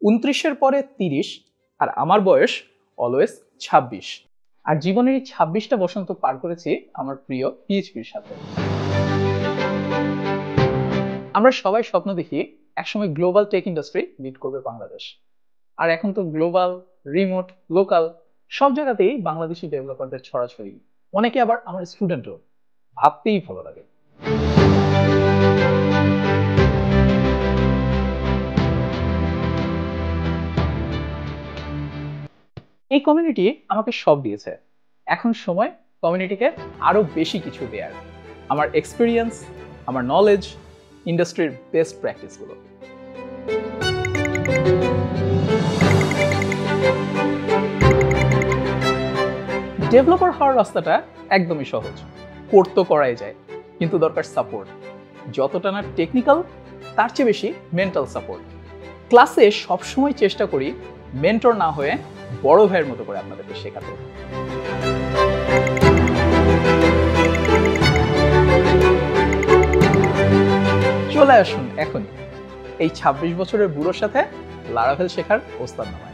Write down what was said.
29-এর পরে 30 আর আমার বয়স অলওয়েজ 26। আর জীবনের এই 26টা বসন্ত পার করেছি আমার প্রিয় পিএইচপির সাথে। আমরা সবাই স্বপ্ন দেখি একসময় গ্লোবাল টেক ইন্ডাস্ট্রি লিড করবে বাংলাদেশ। আর এখন তো গ্লোবাল, রিমোট, লোকাল সব জায়গাতেই বাংলাদেশি ডেভেলপারদের ছড়াছড়ি। অনেকে আবার আমার স্টুডেন্টও, ভাবতেই ভালো লাগে। এই কমিউনিটি আমাকে সব দিয়েছে, এখন সময় কমিউনিটিকে আরো বেশি কিছু দেয়ার। আমার এক্সপিরিয়েন্স, আমার নলেজ, ইন্ডাস্ট্রির বেস্ট প্র্যাকটিসগুলো। ডেভেলপার হওয়ার রাস্তাটা একদমই সহজ, করতে করাই যায়, কিন্তু দরকার সাপোর্ট। যতটা না টেকনিক্যাল, তার চেয়ে বেশি মেন্টাল সাপোর্ট। ক্লাসে সবসময় চেষ্টা করি মেন্টর না হয়ে বড় ভাইয়ের মতো করে আপনাদেরকে শেখাতে। চলে আসুন এখনই এই 26 বছরের বুড়োর সাথে লারাভেল শেখার ওস্তাদ নামায়।